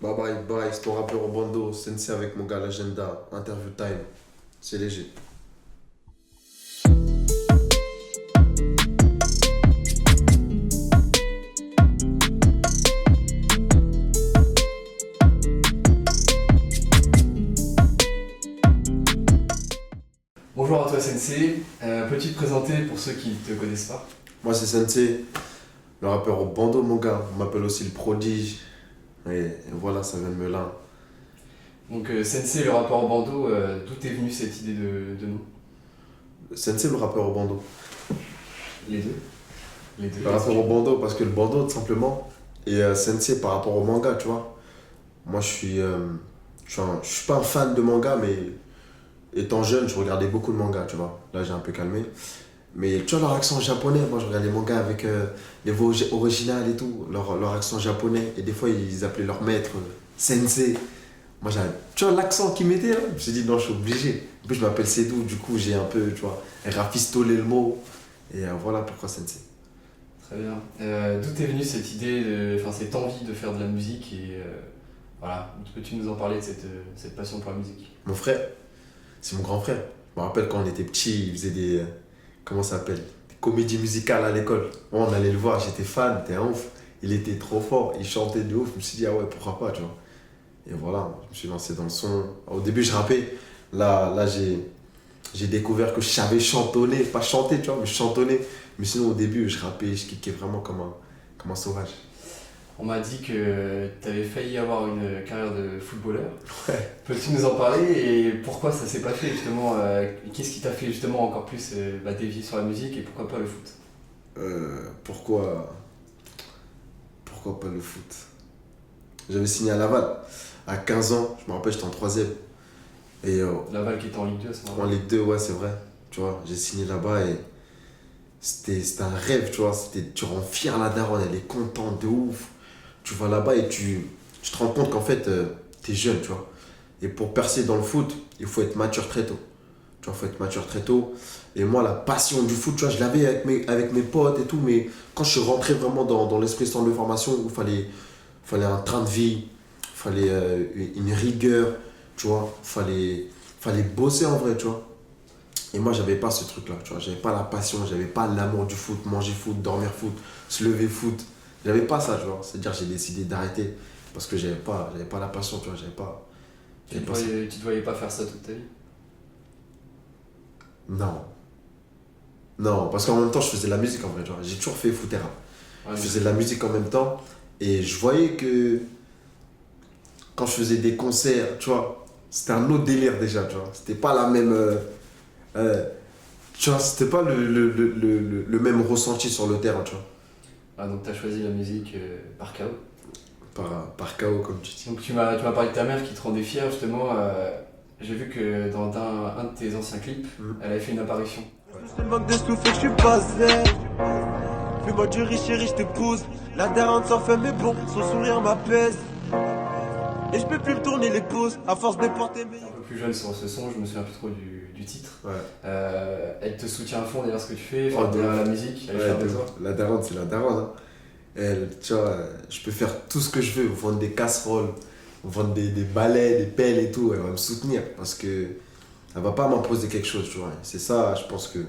Bye bye bye, c'est ton rappeur au bando, Sensei avec mon gars l'agenda, interview time, c'est léger. Bonjour à toi Sensei, peux-tu te présenter pour ceux qui ne te connaissent pas? Moi c'est Sensei, le rappeur au bando mon gars, on m'appelle aussi le prodige, et voilà, ça vient de me là. Donc Sensei, le rappeur au bandeau, d'où est venue cette idée de nom? Sensei le rappeur au bando. Les deux? Les deux. Le rappeur au bando parce que le bando tout simplement, et Sensei par rapport au manga, tu vois. Moi je suis pas un fan de manga, mais étant jeune, je regardais beaucoup de mangas, tu vois. Là, j'ai un peu calmé. Mais tu vois, leur accent japonais, moi, je regardais les mangas avec les voix originales et tout, leur accent japonais. Et des fois, ils appelaient leur maître sensei. Moi, tu vois, l'accent qu'ils mettaient, là, je me suis dit, non, je suis obligé. En plus, je m'appelle Sédou, du coup, j'ai un peu, tu vois, rafistolé le mot. Et voilà pourquoi sensei. Très bien. D'où est venue cette idée, enfin cette envie de faire de la musique et voilà, peux-tu nous en parler de cette passion pour la musique? Mon frère, c'est mon grand frère. Je me rappelle quand on était petit, il faisait des. Comment ça s'appelle? Des comédies musicales à l'école. Moi, on allait le voir, j'étais fan, t'es un ouf. Il était trop fort, il chantait de ouf. Je me suis dit, ah ouais, pourquoi pas, tu vois. Et voilà, je me suis lancé dans le son. Au début, je rappais. Là j'ai découvert que je savais chantonner. Pas chanter, tu vois, mais chantonner. Mais sinon, au début, je rappais, je kickais vraiment comme un sauvage. On m'a dit que tu avais failli avoir une carrière de footballeur. Ouais. Peux-tu nous en parler et pourquoi ça s'est pas fait justement? Qu'est-ce qui t'a fait justement encore plus dévier sur la musique et pourquoi pas le foot? Pourquoi pas le foot? J'avais signé à Laval. À 15 ans, je me rappelle, j'étais en troisième. Et Laval qui était en Ligue 2 à ce en moment-là. Ligue 2, ouais, c'est vrai. Tu vois, j'ai signé là-bas et c'était un rêve, tu vois. Tu rends fier la daronne, elle est contente de ouf. Tu vas là-bas et tu te rends compte qu'en fait, t'es jeune, tu vois. Et pour percer dans le foot, il faut être mature très tôt. Tu vois, il faut être mature très tôt. Et moi, la passion du foot, tu vois, je l'avais avec mes potes et tout, mais quand je suis rentré vraiment dans l'esprit centre de formation, où fallait un train de vie, fallait une rigueur, tu vois, fallait bosser en vrai, tu vois. Et moi, j'avais pas ce truc-là, tu vois. J'avais pas la passion, j'avais pas l'amour du foot, manger foot, dormir foot, se lever foot. J'avais pas ça, tu vois. C'est-à-dire, j'ai décidé d'arrêter parce que j'avais pas la passion, tu vois. J'avais pas ça. Tu te voyais pas faire ça toute ta vie? Non. Non, parce qu'en même temps, je faisais de la musique en vrai, tu vois. J'ai toujours fait foot et rap. Ouais, Je faisais de la musique en même temps et je voyais que quand je faisais des concerts, tu vois, c'était un autre délire déjà, tu vois. C'était pas la même. Euh, Tu vois, c'était pas le même ressenti sur le terrain, tu vois. ah, donc tu as choisi la musique par chaos. Par chaos, comme tu dis. Donc tu m'as parlé de ta mère qui te rendait fier justement. J'ai vu que dans un de tes anciens clips, elle avait fait une apparition. Je te manque de souffle, je suis pas zen. Fais-moi du riche et riche te pousse. La daronne s'en fait mais bon, son sourire m'apaise. Et je peux plus me tourner les pouces à force de porter mes. Un peu plus jeune sur ce son, je me souviens plus trop du titre. Ouais. Elle te soutient à fond derrière ce que tu fais, Oh, derrière de la musique, elle est Ouais, fière de toi. la daronne, c'est la daronne, hein. Elle, tu vois, je peux faire tout ce que je veux, vendre des casseroles, vendre des balais, des pelles et tout, elle va me soutenir parce que elle va pas m'imposer quelque chose, tu vois. C'est ça, je pense que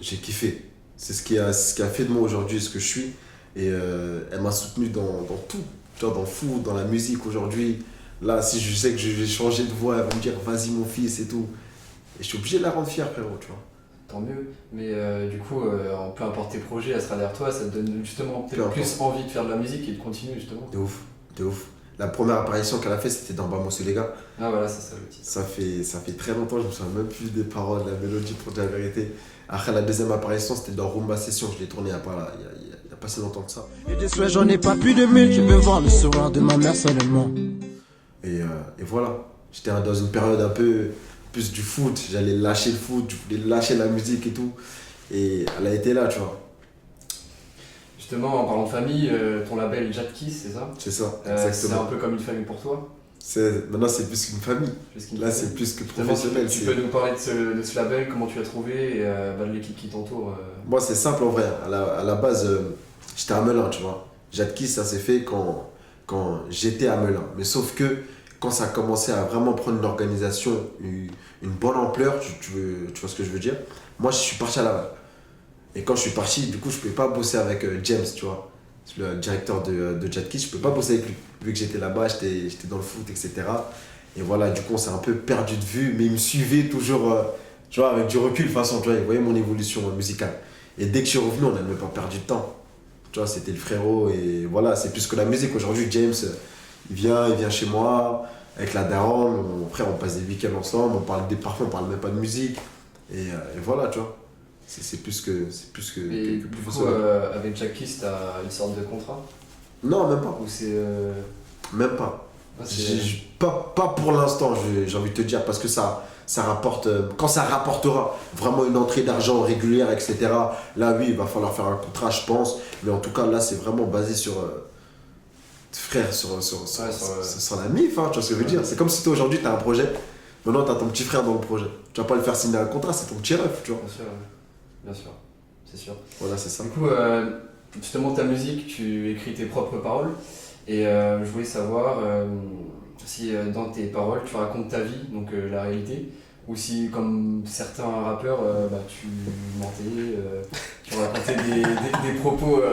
j'ai kiffé. C'est ce qui a fait de moi aujourd'hui ce que je suis. Et elle m'a soutenu dans tout, tu vois, dans le foot, dans la musique aujourd'hui. Là, si je sais que je vais changer de voix, elle va me dire vas-y mon fils et tout. Et je suis obligé de la rendre fière, frérot, tu vois. Tant mieux. Mais du coup, peu importe tes projets, elle sera derrière toi, ça te donne justement Peu peut-être importe. plus envie de faire de la musique et de continuer justement. De ouf, de ouf. La première apparition qu'elle a fait, c'était dans Bamos les gars. Ah voilà, c'est ça le titre. Ça fait très longtemps, je me souviens même plus des paroles, de la mélodie pour dire la vérité. Après la deuxième apparition, c'était dans Rumba Session, je l'ai tourné il y a pas si longtemps que ça. Et des souhaits, j'en ai pas plus de 1000. Je veux voir le sourire de ma mère seulement. Et voilà, j'étais dans une période un peu plus du foot, j'allais lâcher le foot, je voulais lâcher la musique et tout. Et elle a été là, tu vois. Justement, en parlant de famille, ton label Jadkiss, c'est ça? C'est ça, C'est un exactement. peu comme une famille pour toi? Maintenant, c'est plus qu'une famille. Plus qu'une Là, famille. c'est plus que Justement, professionnel. tu peux nous parler de ce label, comment tu l'as trouvé et de l'équipe qui t'entoure. Moi, c'est simple en vrai. À la base, j'étais à Melun, tu vois. Jadkiss, ça s'est fait quand quand j'étais à Melun. Mais sauf que quand ça a commencé à vraiment prendre une organisation, une bonne ampleur, tu vois ce que je veux dire? Moi, je suis parti à Laval. Et quand je suis parti, du coup, je ne pouvais pas bosser avec James, tu vois, le directeur de Jet Kiss. Je ne pouvais pas bosser avec lui. Vu que j'étais là-bas, j'étais dans le foot, etc. Et voilà, du coup, on s'est un peu perdu de vue, mais il me suivait toujours, tu vois, avec du recul, de toute façon, tu vois, il voyait mon évolution musicale. Et dès que je suis revenu, on n'a même pas perdu de temps. Tu vois, c'était le frérot, et voilà, c'est plus que la musique. Aujourd'hui, James, il vient chez moi, avec la daronne, après, on passe des week-ends ensemble, parfois, on parle même pas de musique. Et voilà, tu vois. C'est plus que Et que du coup, professionnel. avec Jack Kiss, t'as une sorte de contrat? Non, même pas. Ou c'est. Même pas. Ah, c'est- Pas pour l'instant, j'ai envie de te dire, parce que ça rapporte. Quand ça rapportera vraiment une entrée d'argent régulière, etc., là, oui, il va falloir faire un contrat, je pense. Mais en tout cas, là, c'est vraiment basé sur. Frère, sur la MIF, hein, tu vois ce que je veux dire. C'est comme si toi, aujourd'hui, tu as un projet. Maintenant, tu as ton petit frère dans le projet. Tu vas pas le faire signer un contrat, c'est ton petit ref, tu vois. Bien sûr, ouais. Bien sûr, c'est sûr. Voilà, c'est ça. Du coup, justement, ta musique, tu écris tes propres paroles. Et je voulais savoir si dans tes paroles, tu racontes ta vie, donc la réalité, ou si, comme certains rappeurs, tu mentais, tu racontais des propos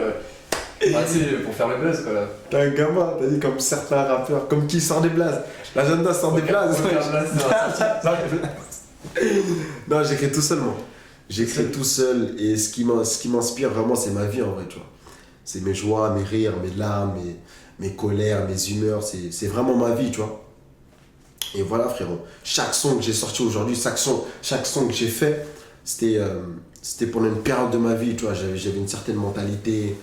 tu sais, pour faire le buzz, quoi. T'es un gamin, t'as dit comme certains rappeurs, comme qui sort des blazes. L'agenda sort des blazes. Non, j'écris tout seul, moi. J'écris tout seul et ce qui m'inspire vraiment, c'est ma vie en vrai, tu vois. C'est mes joies, mes rires, mes larmes, mes colères, mes humeurs, c'est vraiment ma vie, tu vois. Et voilà, frérot. Chaque son que j'ai sorti aujourd'hui, chaque son que j'ai fait, c'était pendant une période de ma vie, tu vois. J'avais une certaine mentalité.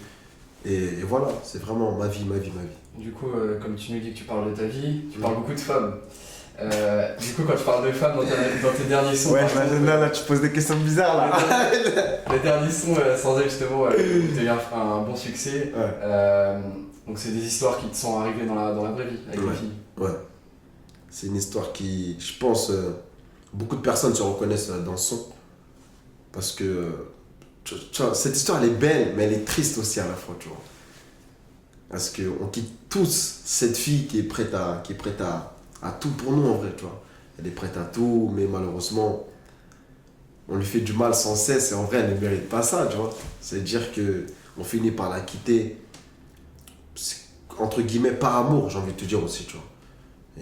Et voilà, c'est vraiment ma vie, ma vie, ma vie. Du coup, comme tu nous dis que tu parles de ta vie, tu parles beaucoup de femmes. Du coup, quand tu parles de femmes dans tes derniers sons, par exemple, là, tu poses des questions bizarres, là. les derniers sons, sans elle, justement, ont eu un bon succès. Ouais. Donc, c'est des histoires qui te sont arrivées dans la vraie vie, avec les filles. Ouais. C'est une histoire qui, je pense, beaucoup de personnes se reconnaissent dans ce son. Parce que, tu vois, cette histoire, elle est belle, mais elle est triste aussi à la fois, tu vois. Parce qu'on quitte tous cette fille qui est prête à tout pour nous, en vrai, tu vois. Elle est prête à tout, mais malheureusement, on lui fait du mal sans cesse, et en vrai, elle ne mérite pas ça, tu vois. C'est-à-dire qu'on finit par la quitter, entre guillemets, par amour, j'ai envie de te dire aussi, tu vois.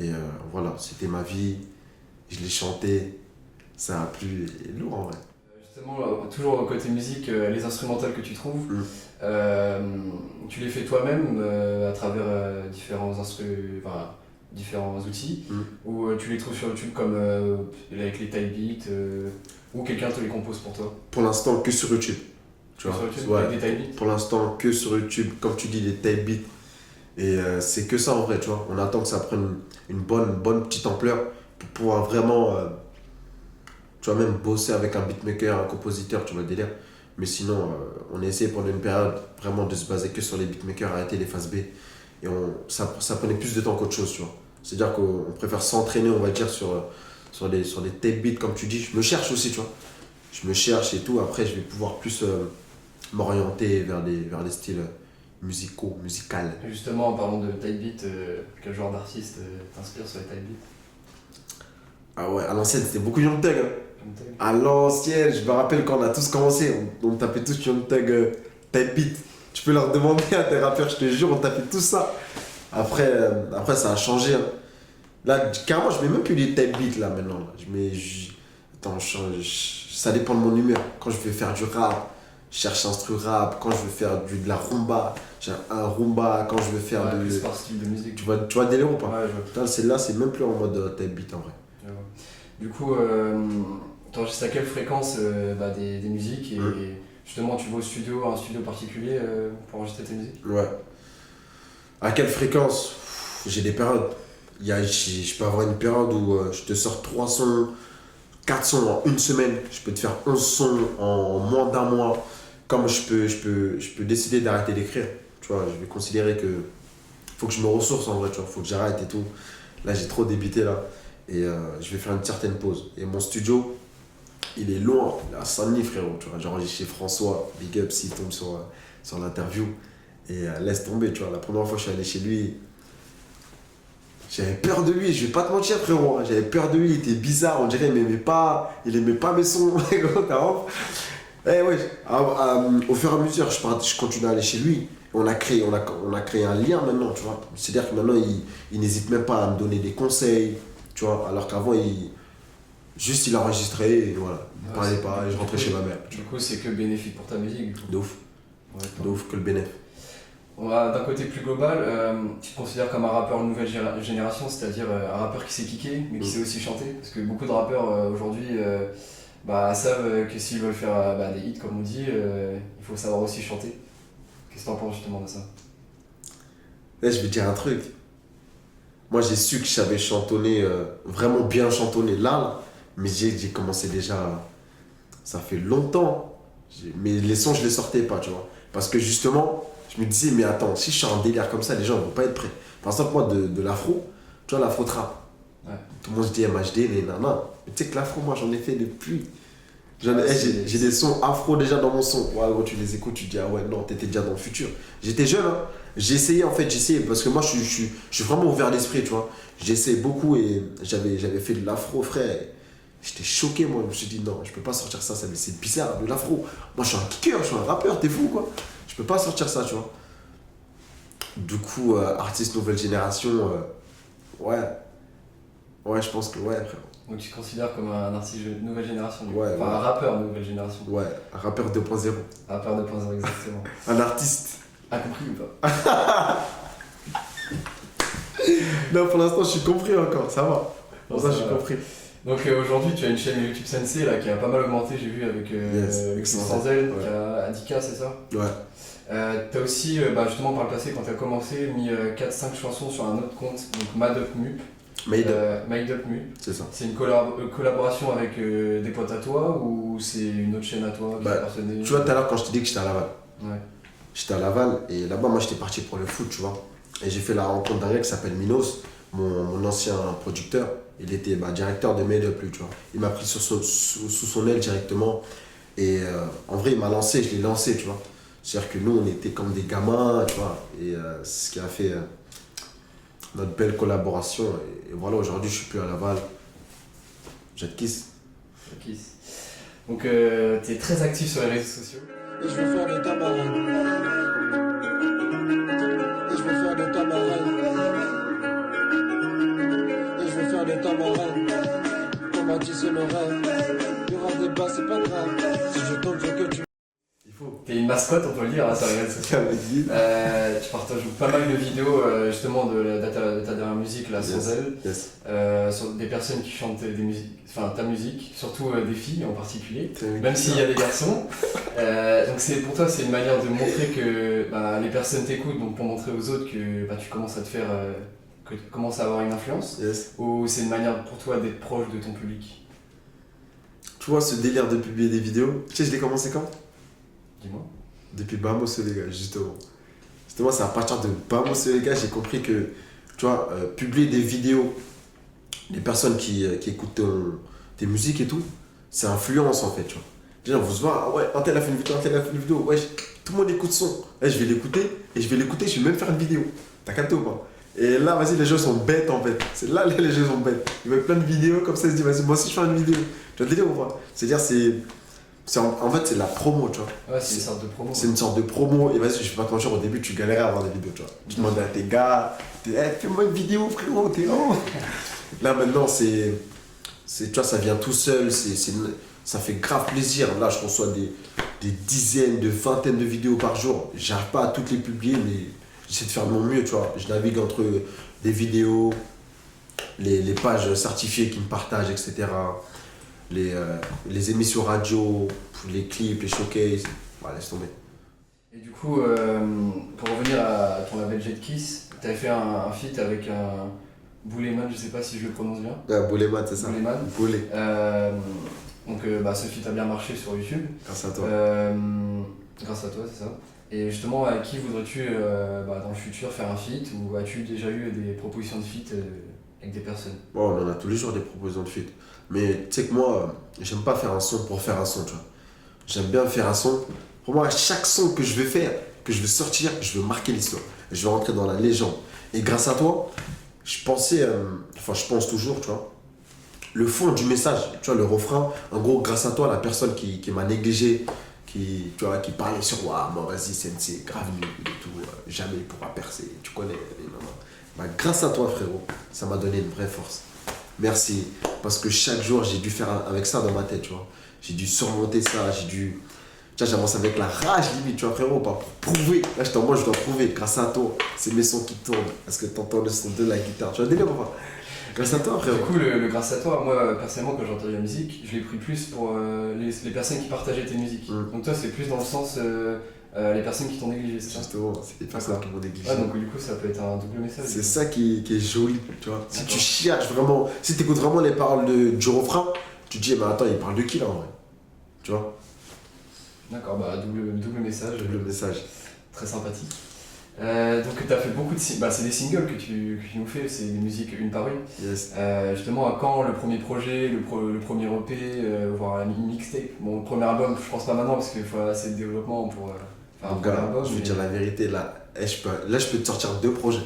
Et voilà, c'était ma vie, je l'ai chanté, ça a plu, et lourd en vrai. Justement, toujours côté musique, les instrumentales que tu trouves, tu les fais toi-même à travers différents outils, ou tu les trouves sur YouTube comme avec les type beats, ou quelqu'un te les compose pour toi? Pour l'instant, que sur YouTube. Tu vois, Sur YouTube, ouais. avec des type beats? Pour l'instant, que sur YouTube, comme tu dis, des type beats. Et c'est que ça en vrai, tu vois. On attend que ça prenne une bonne petite ampleur pour pouvoir vraiment, tu vois, même bosser avec un beatmaker, un compositeur, tu vois, le délire. Mais sinon, on a essayé pendant une période vraiment de se baser que sur les beatmakers, arrêter les phases B. Et ça prenait plus de temps qu'autre chose, tu vois. C'est-à-dire qu'on préfère s'entraîner, on va dire, sur les tape beats, comme tu dis. Je me cherche aussi, tu vois. Je me cherche et tout. Après, je vais pouvoir plus m'orienter vers des styles musicales. Justement, en parlant de type beat, quel genre d'artiste t'inspire sur les type beats? Ah ouais, à l'ancienne, c'était beaucoup Young Thug. Hein. Young Thug. À l'ancienne, je me rappelle quand on a tous commencé, on tapait tous Young Thug type beat. Tu peux leur demander à tes rappeurs, je te jure, on tapait tout ça. Après, ça a changé. Hein. Là, carrément, je mets même plus les type beats là maintenant. Là. Attends, ça dépend de mon humeur. Quand je veux faire du rap, je cherche un instru rap. Quand je veux faire de la rumba, j'ai un rumba. Quand je veux faire de. Plus par style de musique. Tu vois délire ou pas? Ouais, je vois. Putain, celle-là, c'est même plus en mode type beat en vrai. Je vois. Du coup, t'enregistres à quelle fréquence des musiques et justement tu vas au studio, un studio particulier pour enregistrer tes musiques? Ouais. À quelle fréquence? J'ai des périodes. Je peux avoir une période où je te sors 3 sons, 4 sons en une semaine. Je peux te faire 11 sons en moins d'un mois. Comme je peux décider d'arrêter d'écrire. Tu vois, je vais considérer que faut que je me ressource en vrai, tu vois. Faut que j'arrête et tout. Là, j'ai trop débité là. Et je vais faire une certaine pause. Et mon studio, il est loin. Il est à Saint-Denis, frérot. Tu vois, j'enregistre chez François. Big up s'il tombe sur l'interview. Et laisse tomber, tu vois. La première fois que je suis allé chez lui, J'avais peur de lui, je vais pas te mentir, frérot. J'avais peur de lui, il était bizarre, on dirait il aimait pas mes sons. Eh ouais, au fur et à mesure, je continue à aller chez lui. On a créé un lien maintenant, tu vois. C'est-à-dire que maintenant, il n'hésite même pas à me donner des conseils, tu vois. Alors qu'avant, il enregistrait et voilà. Il Ouais, parlait pas et je rentrais chez ma mère. Du coup, c'est que bénéfique pour ta musique. Du coup. De ouf, Ouais, de ouf que le bénéf. On va d'un côté plus global, tu te considères comme un rappeur de nouvelle génération, c'est-à-dire un rappeur qui sait kicker, mais qui sait aussi chanter. Parce que beaucoup de rappeurs aujourd'hui savent que s'ils veulent faire des hits, comme on dit, il faut savoir aussi chanter. Qu'est-ce que t'en penses justement de ça? Là, je vais te dire un truc. Moi, j'ai su que je savais chantonner, vraiment bien chantonner là, mais j'ai commencé déjà, ça fait longtemps. Mais les sons, je les sortais pas, tu vois. Parce que justement, je me disais, mais attends, si je suis en délire comme ça, les gens vont pas être prêts. Par exemple, moi, de l'afro, tu vois, l'afro-trap. Ouais. Tout le monde se dit MHD, les nanas. Mais tu sais que l'afro, moi, j'en ai fait depuis. J'ai des sons afro déjà dans mon son. Ouais, quand tu les écoutes, tu te dis, ah ouais, non, t'étais déjà dans le futur. J'étais jeune, hein. J'ai essayé, parce que moi, je suis vraiment ouvert d'esprit, tu vois. J'ai essayé beaucoup et j'avais fait de l'afro, frère. J'étais choqué, moi. Je me suis dit, non, je peux pas sortir ça, mais c'est bizarre, de l'afro. Moi, je suis un kicker, je suis un rappeur, t'es fou, quoi. Je peux pas sortir ça, tu vois. Du coup, artiste nouvelle génération, ouais. Ouais, je pense que ouais, frère. Donc tu te considères comme un artiste de nouvelle génération, du coup. Ouais, Enfin, ouais. un rappeur de nouvelle génération. Ouais, un rappeur 2.0. Rappeur 2.0 exactement. Un artiste. A compris ou pas? Non, pour l'instant, je suis compris encore, ça va. Pour ça, je suis va. compris. Donc aujourd'hui, tu as une chaîne YouTube Sensei là, qui a pas mal augmenté, j'ai vu, avec Yes, Sanzel, ouais. qui a 10K, c'est ça? Ouais. T'as aussi, justement par le passé, quand t'as commencé, mis 4-5 chansons sur un autre compte, donc Made Up Mup. Made Up, Made Up Mup. c'est ça. C'est une collaboration avec des potes à toi ou c'est une autre chaîne à toi qui est personnelle? Tu vois, tout à l'heure, quand je t'ai dit que j'étais à Laval, Ouais. j'étais à Laval et là-bas, moi, j'étais parti pour le foot, tu vois. Et j'ai fait la rencontre d'un gars qui s'appelle Minos, mon ancien producteur. Il était directeur de Made Up, lui, tu vois. Il m'a pris sous son aile directement. Et en vrai, il m'a lancé, je l'ai lancé, tu vois. C'est-à-dire que nous, on était comme des gamins, tu vois. Et c'est ce qui a fait notre belle collaboration. Et voilà, aujourd'hui, je suis plus à Laval. Je te kiss. Ok. Donc t'es très actif sur les réseaux sociaux. Et je veux faire de ta marraine. Et je veux faire de ta marraine. Et je veux faire de ta marraine. On m'a dit c'est le rêve. Il y aura des bas, c'est pas grave. Si je tombe, je veux que tu. Il faut. T'es une mascotte, on peut le dire, hein, sur les réseaux sociaux. Tu partages pas mal de vidéos justement de ta dernière musique, là, sans elle, Yes. sur des personnes qui chantent ta musique, surtout des filles en particulier, Même même s'il y a des garçons. Donc pour toi, c'est une manière de montrer que les personnes t'écoutent, donc pour montrer aux autres que tu commences à te faire, que tu commences à avoir une influence, Yes. ou c'est une manière pour toi d'être proche de ton public? Tu vois, ce délire de publier des vidéos, tu sais, je l'ai commencé quand? Dis-moi. Depuis Bamos les gars, justement. Justement, c'est à partir de Bamos les gars, j'ai compris que, tu vois, publier des vidéos, les personnes qui écoutent tes musiques et tout, c'est influence en fait, tu vois. Déjà, on se voit, ah ouais, un tel a fait une vidéo, un tel a fait une vidéo, ouais, tout le monde écoute son. Là, je vais l'écouter, je vais même faire une vidéo. T'as capté ou pas? Et là, vas-y, les gens sont bêtes en fait. C'est là, les gens sont bêtes. Ils veulent plein de vidéos, comme ça, ils se disent, vas-y, moi aussi, je fais une vidéo. Tu vois le délire ou pas? C'est-à-dire, en fait, c'est de la promo, tu vois. Ouais, c'est une sorte de promo. C'est une sorte de promo. Et vas-y, je vais pas te mentir, au début, tu galérais à avoir des vidéos, tu vois. Tu demandais à tes gars, fais-moi une vidéo, frérot, t'es là. Là, maintenant, tu vois, ça vient tout seul, ça fait grave plaisir. Là, je reçois des dizaines, de vingtaines de vidéos par jour. J'arrive pas à toutes les publier, mais j'essaie de faire de mon mieux, tu vois. Je navigue entre des vidéos, les pages certifiées qui me partagent, etc. Les émissions radio, les clips, les showcases. Voilà, laisse tomber. Et du coup, pour revenir à ton label Jet Kiss, tu avais fait un feat avec un Bouleman, je sais pas si je le prononce bien. Bouleman, c'est ça. Bouleman. Boulé. Donc ce feat a bien marché sur YouTube. Grâce à toi. Grâce à toi, c'est ça. Et justement, avec qui voudrais-tu dans le futur faire un feat, ou as-tu déjà eu des propositions de feat avec des personnes? Bon, on en a tous les jours des propositions de feat. Mais tu sais que moi, j'aime pas faire un son pour faire un son, tu vois. J'aime bien faire un son. Pour moi, chaque son que je vais faire, que je vais sortir, je veux marquer l'histoire. Je veux rentrer dans la légende. Et grâce à toi, je pensais, enfin je pense toujours, tu vois, le fond du message, tu vois, le refrain, en gros, grâce à toi, la personne qui m'a négligé, tu vois, qui parlait sur, waouh, moi vas-y, c'est grave nul et tout, jamais il pourra percer, tu connais, et non, non. Bah, grâce à toi, frérot, ça m'a donné une vraie force. Merci, parce que chaque jour, j'ai dû faire avec ça dans ma tête, tu vois. J'ai dû surmonter ça, j'ai dû. Tu vois, j'avance avec la rage limite, tu vois, frérot, pas pour prouver. Là, j'étais en mode, je dois prouver, grâce à toi, c'est mes sons qui tournent, parce que t'entends le son de la guitare. Tu vois, délire ou pas? Grâce à toi, Du frérot. coup, le grâce à toi, moi personnellement, quand j'ai entendu la musique, je l'ai pris plus pour les personnes qui partageaient tes musiques. Donc toi, c'est plus dans le sens les personnes qui t'ont négligé, c'est ça? Justement, c'est des personnes qui m'ont négligé. Ouais, donc du coup, ça peut être un double message. C'est ça qui est joli, tu vois. Si tu cherches vraiment, si tu écoutes vraiment les paroles du refrain, tu te dis, mais attends, il parle de qui là en vrai? Tu vois? D'accord, bah double message. Le message. Très sympathique. Donc tu as fait beaucoup de bah, c'est des singles que tu nous fais, c'est des musiques une par une. Yes. Justement, à quand le premier projet, le premier EP, voire la mixtape? Bon, le premier album, je pense pas maintenant parce qu'il faut assez de développement pour faire un Donc, premier gars, album. je vais dire la vérité, là, je peux te sortir 2 projets.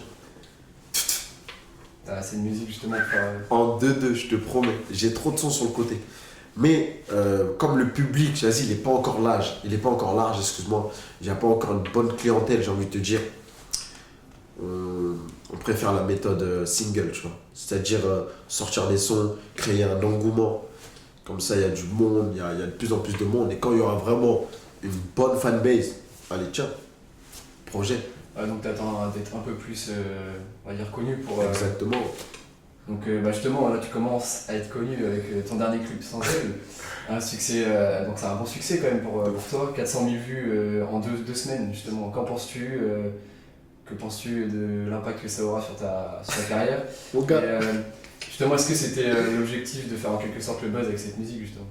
T'as assez de musique justement pour faire. En 2-2, je te promets. J'ai trop de sons sur le côté. Mais comme le public, vas-y, il n'est pas encore large. Il n'est pas encore large, excuse-moi. Il n'y a pas encore une bonne clientèle, j'ai envie de te dire. On préfère la méthode single, tu vois. C'est-à-dire sortir des sons, créer un engouement. Comme ça, il y a du monde, il y a de plus en plus de monde. Et quand il y aura vraiment une bonne fanbase, allez, tiens, projet. Donc t'attends d'être un peu plus, on va dire, connu pour. Exactement. Donc bah justement, là tu commences à être connu avec ton dernier clip Sans Elle. Un succès, donc c'est un bon succès quand même pour toi. 400 000 vues en deux semaines justement. Que penses-tu de l'impact que ça aura sur ta carrière? Mon gars. Justement, est-ce que c'était l'objectif de faire en quelque sorte le buzz avec cette musique justement?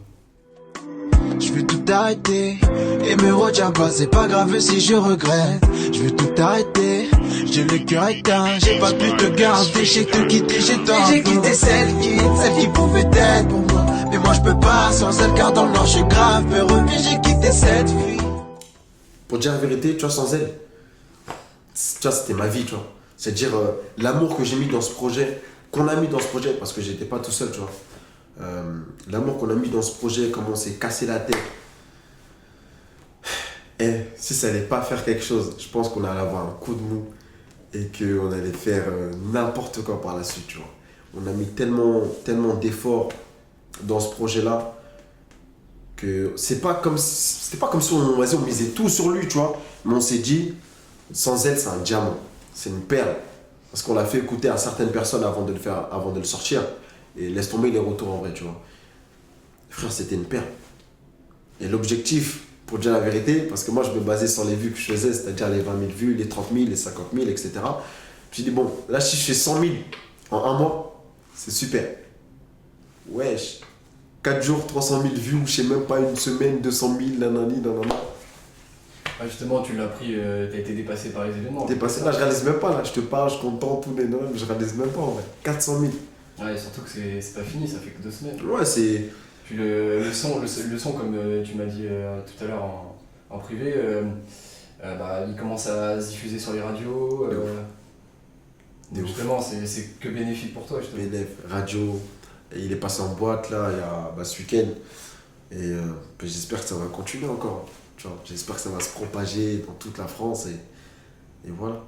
Je veux tout arrêter et me retiens pas, c'est pas grave si je regrette. Je veux tout arrêter, j'ai le cœur éteint, j'ai pas pu te garder, j'ai te quitté, j'ai quitté celle qui pouvait être pour moi. Mais moi je peux pas sans elle car dans le nord je suis grave heureux, mais j'ai quitté cette fille. Pour dire la vérité, tu vois, sans elle, tu vois, c'était ma vie, tu vois. C'est-à-dire l'amour que j'ai mis dans ce projet, qu'on a mis dans ce projet, parce que j'étais pas tout seul, tu vois. L'amour qu'on a mis dans ce projet, comment on s'est cassé la tête. Et si ça allait pas faire quelque chose, je pense qu'on allait avoir un coup de mou et qu'on allait faire n'importe quoi par la suite, tu vois. On a mis tellement d'efforts dans ce projet-là que c'était pas comme si on misait tout sur lui, tu vois. Mais on s'est dit, sans elle, c'est un diamant, c'est une perle. Parce qu'on l'a fait écouter à certaines personnes avant de le sortir. Et laisse tomber les retours en vrai, tu vois. Frère, c'était une perle. Et l'objectif, pour dire la vérité, parce que moi je me basais sur les vues que je faisais, c'est-à-dire les 20 000 vues, les 30 000, les 50 000, etc. J'ai dit, bon, là si je fais 100 000 en un mois, c'est super. Wesh, 4 jours, 300 000 vues, ou je sais même pas, une semaine, 200 000, nanani. Ah, justement, tu l'as pris, t'as été dépassé par les événements. Dépassé, là je réalise même pas, là je te parle, je compte tous les noms, je réalise même pas en vrai. 400 000. Ouais, et surtout que c'est pas fini, ça fait que 2 semaines. Ouais, c'est. Puis le son comme tu m'as dit tout à l'heure en privé, bah, il commence à se diffuser sur les radios. Donc justement, c'est que bénéfique pour toi, justement. BNF, radio, et il est passé en boîte là, il y a, ce week-end. Et j'espère que ça va continuer encore. Tu vois, j'espère que ça va se propager dans toute la France et voilà.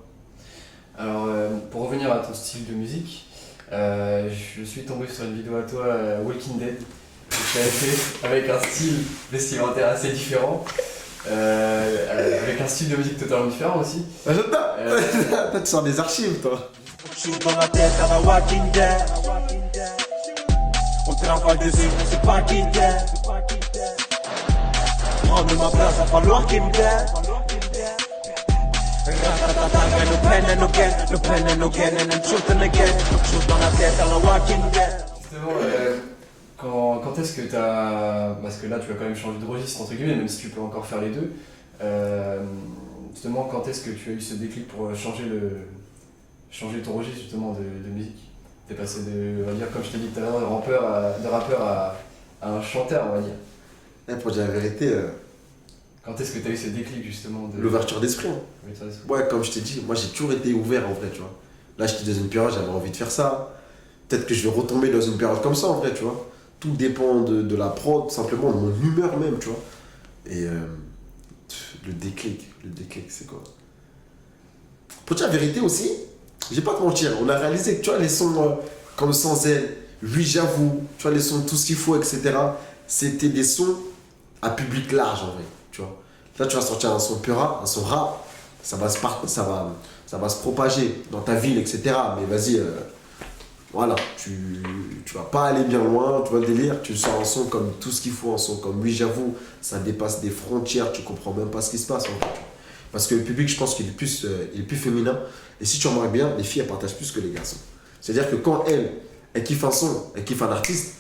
Alors, pour revenir à ton style de musique, je suis tombé sur une vidéo à toi, Walking Dead, que tu avais fait avec un style vestimentaire assez différent, avec un style de musique totalement différent aussi. Ah, j'adore. Toi, tu sors des archives, toi. Je suis dans la tête à la Walking Dead. On travaille des yeux, c'est pas qui dead. Prendre ma place, va falloir qu'il me gagne. Justement, quand est-ce que t'as... Parce que là tu vas quand même changer de registre entre guillemets, même si tu peux encore faire les deux. Justement, quand est-ce que tu as eu ce déclic pour changer ton registre justement de musique? T'es passé de, on va dire, comme je t'ai dit tout à l'heure, de rappeur à un chanteur, on va dire. Et pour dire la vérité, Quand est-ce que tu as eu ce déclic justement de... l'ouverture d'esprit. Hein. Oui, ça, c'est- Ouais, comme je t'ai dit, moi j'ai toujours été ouvert en vrai, tu vois. Là, j'étais dans une période, j'avais envie de faire ça. Peut-être que je vais retomber dans une période comme ça, en vrai, tu vois. Tout dépend de la prod, simplement, de mon humeur même, tu vois. Et le déclic, c'est quoi? Pour dire la vérité aussi, je vais pas te mentir, on a réalisé que, tu vois, les sons comme Sans Elle, Oui, j'avoue, tu vois, les sons Tout ce qu'il faut, etc., c'était des sons à public large, en vrai, tu vois. Là, tu vas sortir un son plus rap, un son rap, ça va se propager dans ta ville, etc. Mais vas-y, voilà, tu vas pas aller bien loin, tu vois le délire, tu sors un son comme Tout ce qu'il faut, un son comme Oui, j'avoue, ça dépasse des frontières, tu comprends même pas ce qui se passe, en fait. Parce que le public, je pense qu'il est il est plus féminin. Et si tu remarques bien, les filles, elles partagent plus que les garçons. C'est-à-dire que quand elles kiffent un son, elles kiffent un artiste,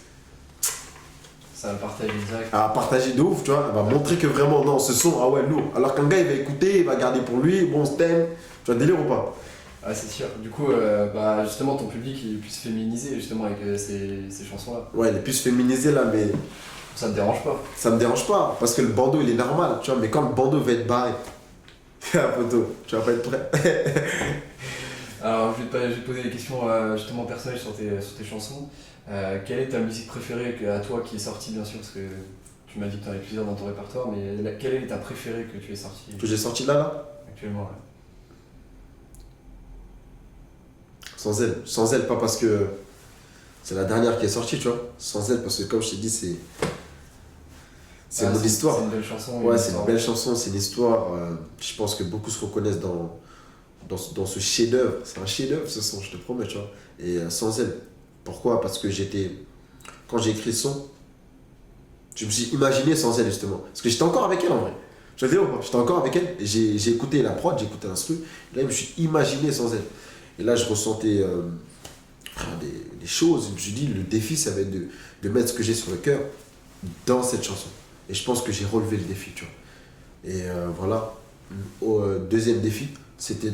Ça va le partager direct. elle va partager de ouf, tu vois, elle va montrer que vraiment, non, ce son, ah ouais, lourd. Alors qu'un gars, il va écouter, il va garder pour lui, bon, c'est t'aime, tu vois le délire ou pas? Ah, c'est sûr. Du coup, bah, justement, ton public il est plus féminisé justement avec ces chansons-là. Ouais, il est plus féminisé là, mais Ça te dérange pas? ça me dérange pas, parce que le bandeau, il est normal, tu vois, mais quand le bandeau va être barré, la photo, tu vas pas être prêt. Alors, je vais te poser des questions justement personnelles sur tes chansons. Quelle est ta musique préférée à toi qui est sortie, bien sûr, parce que tu m'as dit que tu en avais plusieurs dans ton répertoire, mais quelle est ta préférée que tu es sortie Que j'ai sorti là? actuellement là? Sans elle, pas parce que c'est la dernière qui est sortie, tu vois. Sans elle, parce que comme je t'ai dit, c'est mon histoire. C'est une belle chanson. Ouais, c'est une belle chanson, c'est une histoire. Je pense que beaucoup se reconnaissent dans ce chef-d'œuvre. C'est un chef-d'œuvre ce son, je te promets, tu vois. Et sans elle, pourquoi? Parce que quand j'ai écrit ce son, je me suis imaginé sans elle, justement. Parce que j'étais encore avec elle en vrai. Je veux dire, j'étais encore avec elle. Et j'ai écouté la prod, j'ai écouté l'instru. Et là, je me suis imaginé sans elle. Et là, je ressentais des choses. Je me suis dit, le défi, ça va être de mettre ce que j'ai sur le cœur dans cette chanson. Et je pense que j'ai relevé le défi, tu vois. Et voilà. Au deuxième défi, c'était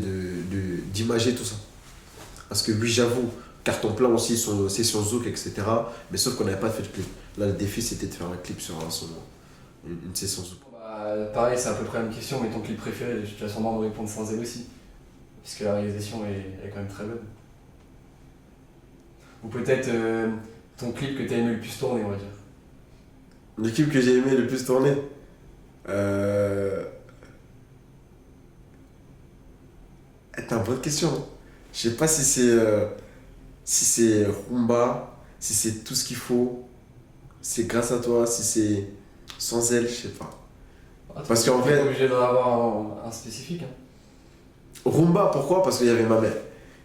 d'imager tout ça. Parce que oui, j'avoue, carton plein aussi, session Zouk, etc. Mais sauf qu'on n'avait pas fait de clip. Là, le défi, c'était de faire un clip sur une session Zouk. Bah, pareil, c'est à peu près la même question, mais ton clip préféré, tu vas sûrement me répondre sans elle aussi. Puisque la réalisation est quand même très bonne. Ou peut-être ton clip que tu as aimé le plus tourner, on va dire. Le clip que j'ai aimé le plus tourner, t'as une bonne question. Je sais pas si c'est Rumba, si c'est Tout ce qu'il faut, si c'est Grâce à toi, si c'est Sans elle, je sais pas. Ah, Parce t'es qu'en pas fait, obligé d'en avoir un spécifique. Hein. Rumba, pourquoi? Parce qu'il y avait ma mère.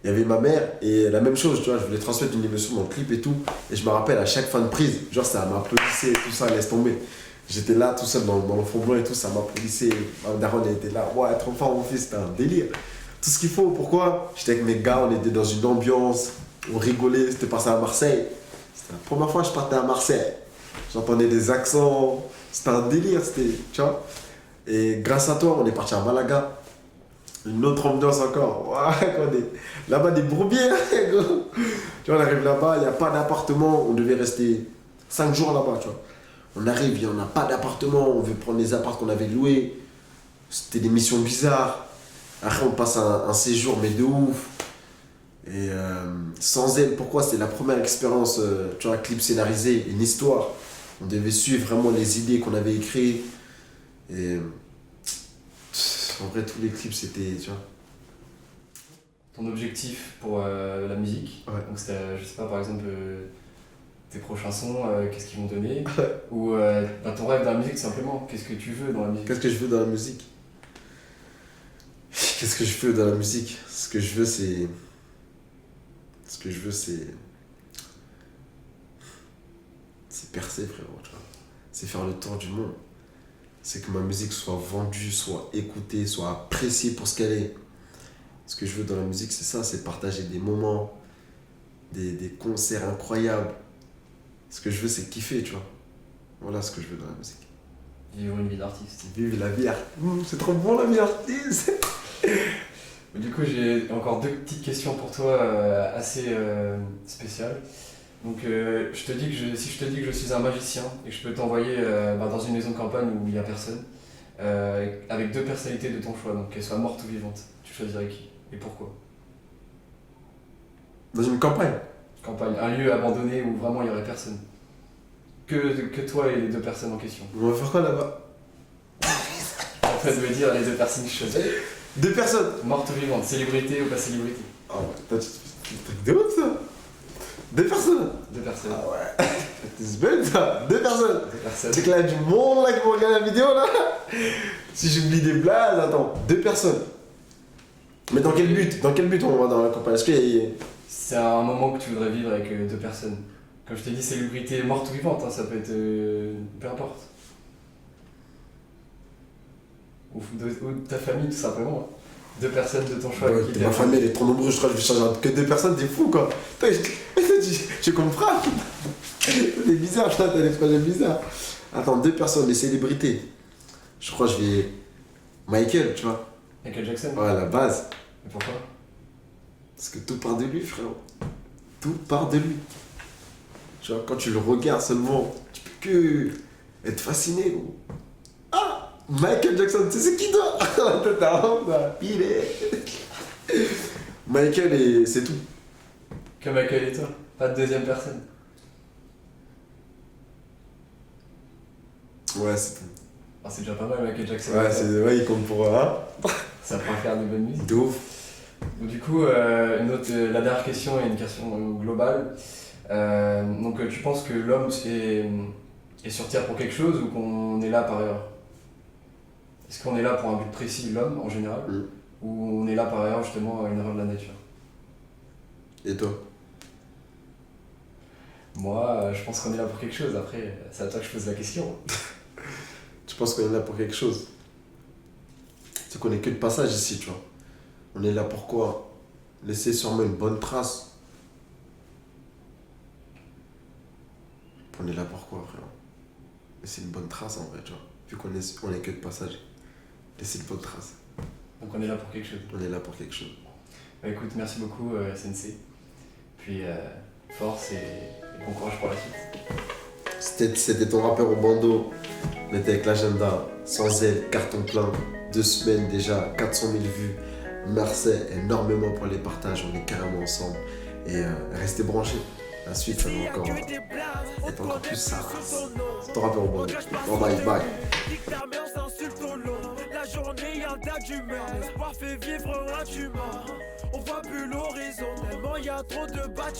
Il y avait ma mère et la même chose, tu vois, je voulais transmettre une émotion dans le clip et tout. Et je me rappelle à chaque fin de prise, genre ça m'applaudissait, tout ça, laisse tomber. J'étais là tout seul dans le fond blanc et tout, ça m'applaudissait. Ma daronne elle était là, ouais, trop fort mon fils, c'était un délire. Tout ce qu'il faut, pourquoi? J'étais avec mes gars, on était dans une ambiance, on rigolait, c'était passé à Marseille. C'était la première fois que je partais à Marseille. J'entendais des accents, c'était un délire, c'était, tu vois. Et grâce à toi, on est parti à Malaga. Une autre ambiance encore. Ouais, quand on est là-bas, des bourbiers, gros. Tu vois, on arrive là-bas, il n'y a pas d'appartement. On devait rester 5 jours là-bas, tu vois. On arrive, il n'y en a pas d'appartement. On veut prendre les apparts qu'on avait loués. C'était des missions bizarres. Après, on passe un séjour, mais de ouf. Et sans elle, pourquoi? C'était la première expérience, tu vois, clip scénarisé, une histoire. On devait suivre vraiment les idées qu'on avait écrites. Et en vrai, tous les clips, c'était, tu vois. Ton objectif pour la musique, Ouais. donc c'était, je sais pas, par exemple, tes prochains sons, qu'est-ce qu'ils vont donner? Ou bah, ton rêve dans la musique, simplement, qu'est-ce que tu veux dans la musique? Qu'est-ce que je veux dans la musique? Qu'est-ce que je veux dans la musique? Ce que je veux, c'est. C'est percer, frérot, tu vois. C'est faire le tour du monde. C'est que ma musique soit vendue, soit écoutée, soit appréciée pour ce qu'elle est. Ce que je veux dans la musique, c'est ça, c'est partager des moments, des concerts incroyables. Ce que je veux, c'est kiffer, tu vois. Voilà ce que je veux dans la musique. Vivre une vie d'artiste. Vivre la vie artiste. C'est trop bon la vie artiste. Du coup, j'ai encore deux petites questions pour toi assez spéciales. Donc, si je te dis que je suis un magicien et que je peux t'envoyer dans une maison de campagne où il n'y a personne, avec deux personnalités de ton choix, donc qu'elles soient mortes ou vivantes, tu choisirais qui et pourquoi? Dans une campagne. Campagne, un lieu abandonné où vraiment il n'y aurait personne. Que toi et les deux personnes en question. On va faire quoi là-bas? En fait, de me dire les deux personnes que je choisis. 2 personnes. Morte ou vivante, célébrité ou pas célébrité. Oh, t'as un truc de ouf ça. 2 personnes. 2 personnes. Ah ouais. C'est belle ça. 2 personnes. 2 personnes. C'est que là, du monde là qui vont regarder la vidéo là. Si j'oublie des blagues, attends. 2 personnes. Mais dans quel but? Dans quel but on va dans la campagne? Est-ce qu'il y a... C'est un moment que tu voudrais vivre avec 2 personnes. Comme je t'ai dit, célébrité morte ou vivante, hein, ça peut être. Peu importe. Ou de ta famille, tout simplement. 2 personnes de ton choix. Ouais, qui ma famille elle est trop nombreuse, je crois que je vais changer que 2 personnes, t'es fou quoi. Tu comprends? C'est bizarre, putain, t'as des projets bizarres. Attends, 2 personnes, les célébrités. Je crois que je vais. Michael, tu vois. Michael Jackson. Ouais, la base. Mais pourquoi? Parce que tout part de lui, frérot. Tout part de lui. Tu vois, quand tu le regardes seulement, tu peux que être fasciné, gros. Ah, Michael Jackson, tu sais c'est qui toi? T'as honte, là. Il est. Michael et c'est tout. Que Michael et toi. Pas de deuxième personne. Ouais, c'est tout. Ah, c'est déjà pas mal, Michael Jackson. Ouais, il compte pour un. Ça pourra faire de bonnes musiques. De ouf. Donc, du coup, la dernière question est une question globale. Donc, tu penses que l'homme est sur Terre pour quelque chose ou qu'on est là par ailleurs? Est-ce qu'on est là pour un but précis, l'homme en général, ou on est là par ailleurs justement à une erreur de la nature? Et toi? Moi, je pense qu'on est là pour quelque chose. Après, c'est à toi que je pose la question. Tu penses qu'on est là pour quelque chose? C'est qu'on est que de passage ici, tu vois. On est là pour quoi? Laisser sûrement une bonne trace. On est là pour quoi, frère? Laisser une bonne trace en vrai, tu vois. Vu on est que de passage. Laisser une bonne trace. Donc, on est là pour quelque chose. On est là pour quelque chose. Bah, écoute, merci beaucoup, Sensei. Puis, force et bon courage pour la suite. C'était ton rappeur au bandeau. On était avec l'agenda. Sans elle, carton plein. 2 semaines déjà, 400 000 vues. Merci énormément pour les partages. On est carrément ensemble. Et restez branchés. La suite, ça va encore être encore plus ça. C'est ton rappeur au bandeau. Bye bye. La journée y'a un tas d'humains. L'espoir fait vivre un humain. On voit plus l'horizon. Tellement y a trop de bâtiments.